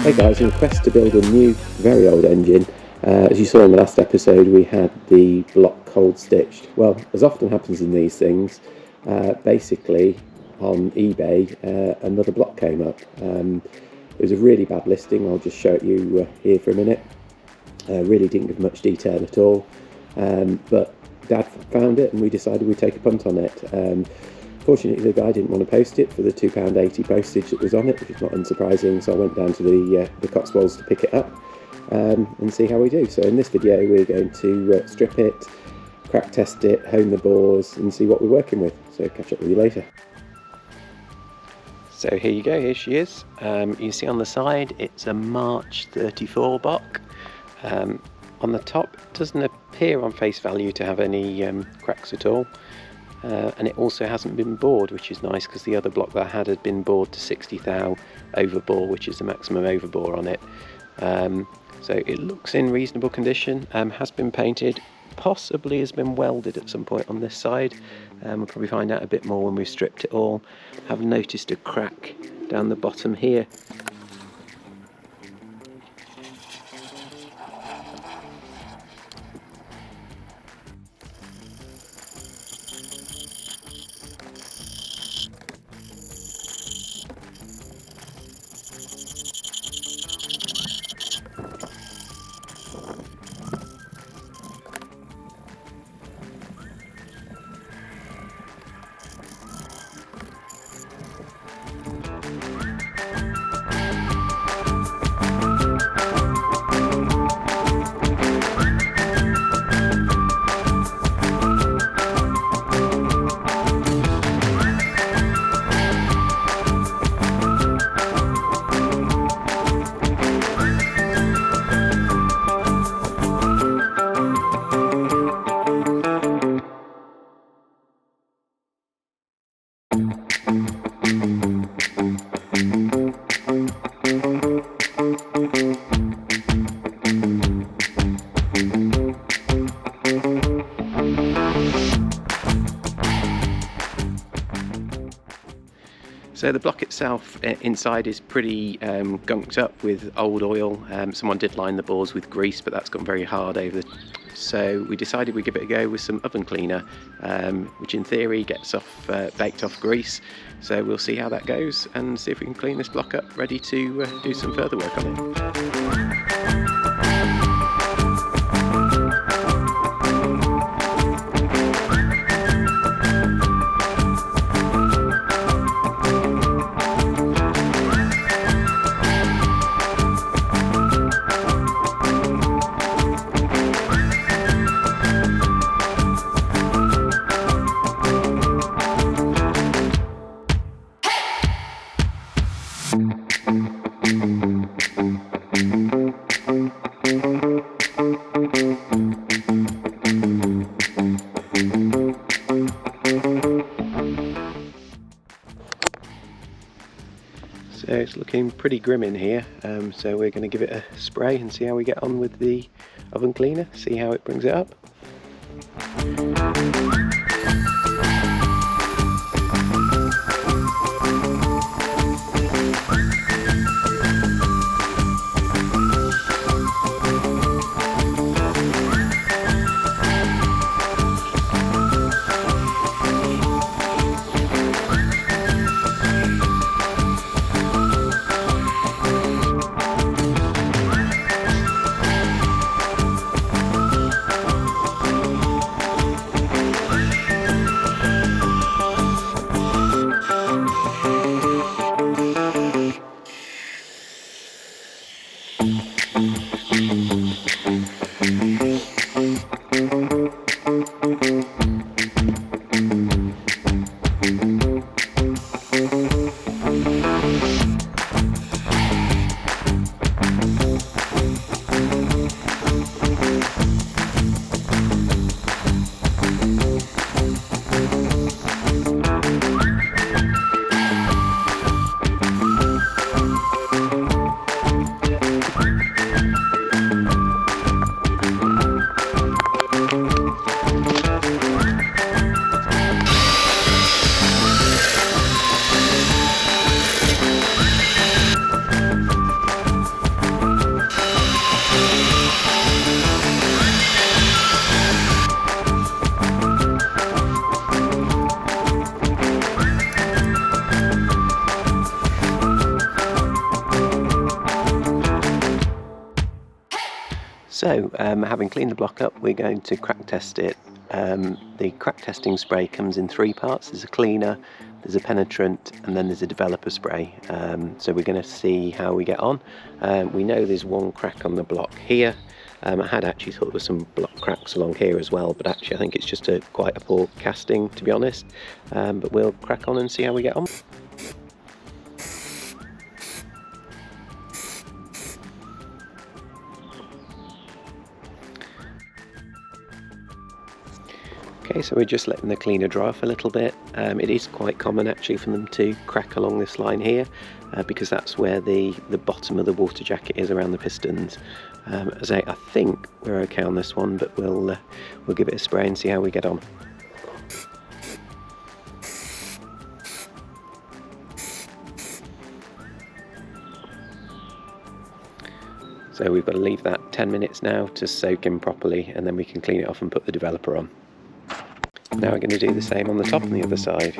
Hey guys, in a quest to build a new, very old engine, as you saw in the last episode, we had the block cold stitched. Well, as often happens in these things, basically on eBay, another block came up. It was a really bad listing. I'll just show it you here for a minute. Really didn't give much detail at all, but Dad found it and we decided we'd take a punt on it. Fortunately, the guy didn't want to post it for the £2.80 postage that was on it, which is not unsurprising, so I went down to the Cotswolds to pick it up and see how we do. So in this video we're going to strip it, crack test it, hone the bores and see what we're working with. So catch up with you later. So here you go, here she is. You see on the side it's a March 34 block. On the top it doesn't appear on face value to have any cracks at all. And it also hasn't been bored, which is nice because the other block that I had been bored to 60 thou overbore, which is the maximum overbore on it. So it looks in reasonable condition, has been painted, possibly has been welded at some point on this side. We'll probably find out a bit more when we've stripped it all. I've noticed a crack down the bottom here. So the block itself inside is pretty gunked up with old oil. Someone did line the bores with grease, but that's gone very hard over. So we decided we'd give it a go with some oven cleaner, which in theory gets off baked off grease. So we'll see how that goes and see if we can clean this block up, ready to do some further work on it. So it's looking pretty grim in here, so we're going to give it a spray and see how we get on with the oven cleaner, see how it brings it up. So, having cleaned the block up, we're going to crack test it. The crack testing spray comes in 3 parts. There's a cleaner, there's a penetrant, and then there's a developer spray. So we're going to see how we get on. We know there's 1 crack on the block here. I had actually thought there were some block cracks along here as well, but actually I think it's just quite a poor casting, to be honest. But we'll crack on and see how we get on. Okay, so we're just letting the cleaner dry off a little bit. It is quite common actually for them to crack along this line here, because that's where the bottom of the water jacket is around the pistons. As I think we're okay on this one, but we'll give it a spray and see how we get on. So we've got to leave that 10 minutes now to soak in properly, and then we can clean it off and put the developer on. Now we're going to do the same on the top and the other side.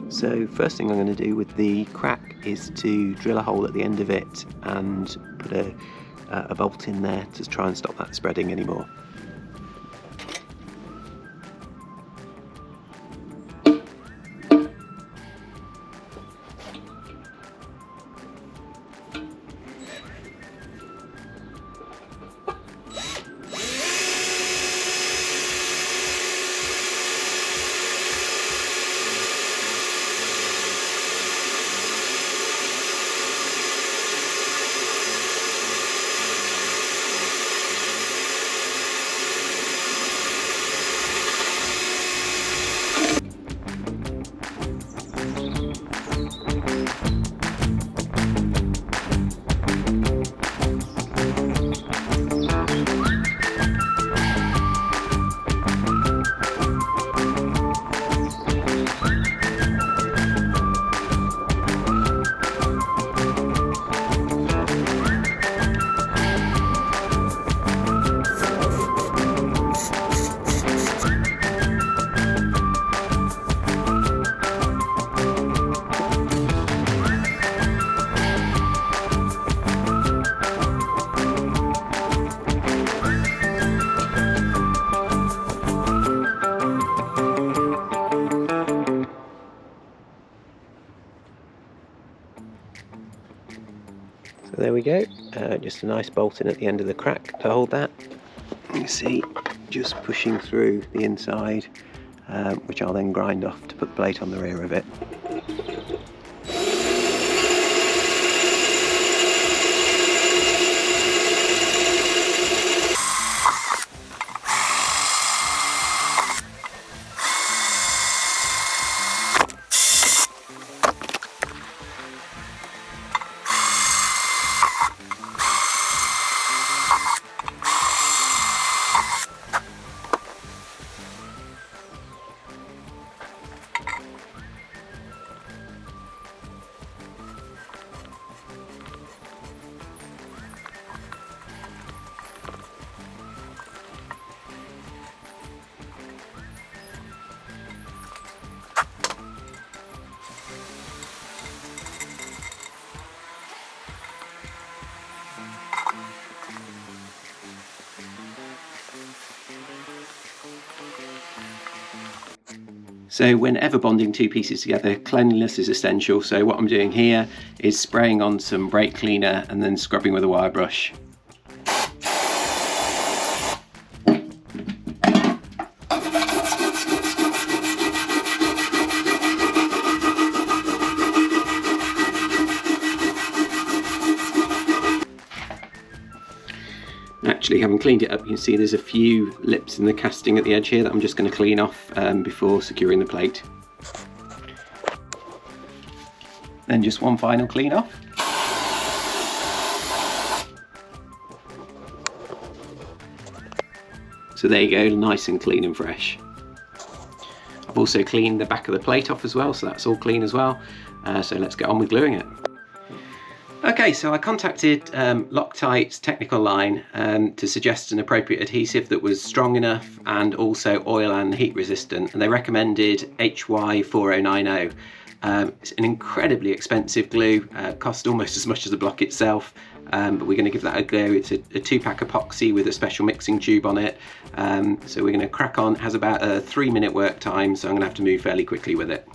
So first thing I'm going to do with the crack is to drill a hole at the end of it and put a bolt in there to try and stop that spreading anymore. So there we go, just a nice bolt in at the end of the crack to hold that. You see, just pushing through the inside, which I'll then grind off to put the plate on the rear of it. So whenever bonding 2 pieces together, cleanliness is essential. So what I'm doing here is spraying on some brake cleaner and then scrubbing with a wire brush. Actually, having cleaned it up, you can see there's a few lips in the casting at the edge here that I'm just going to clean off before securing the plate. Then just one final clean off. So there you go, nice and clean and fresh. I've also cleaned the back of the plate off as well, so that's all clean as well. So let's get on with gluing it. Okay, so I contacted Loctite's technical line to suggest an appropriate adhesive that was strong enough and also oil and heat resistant, and they recommended HY4090. It's an incredibly expensive glue, cost almost as much as the block itself, but we're going to give that a go. It's a 2-pack epoxy with a special mixing tube on it, so we're going to crack on. It has about a 3-minute work time, so I'm going to have to move fairly quickly with it.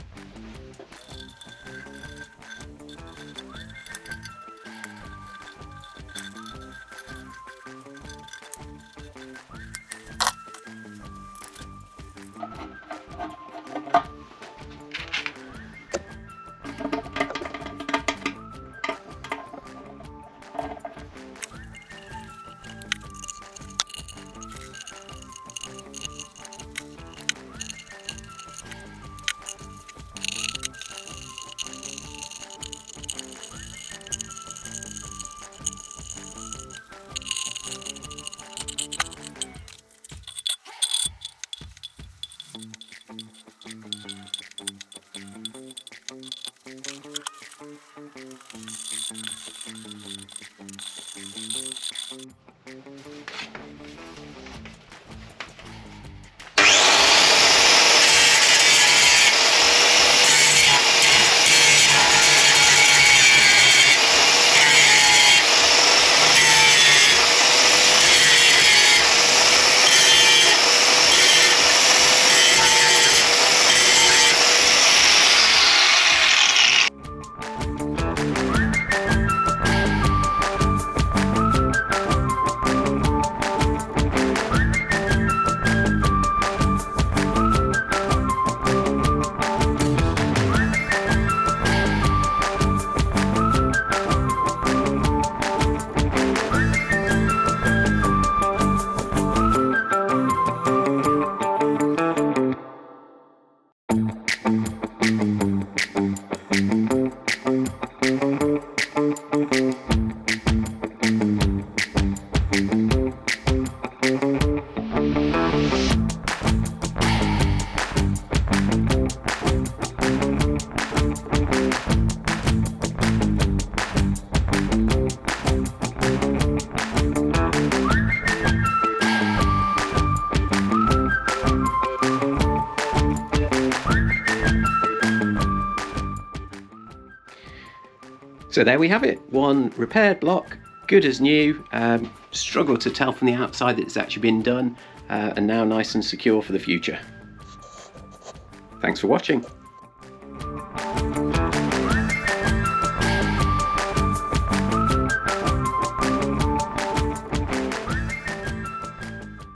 So there we have it, one repaired block, good as new. Struggle to tell from the outside that it's actually been done, and now nice and secure for the future. Thanks for watching.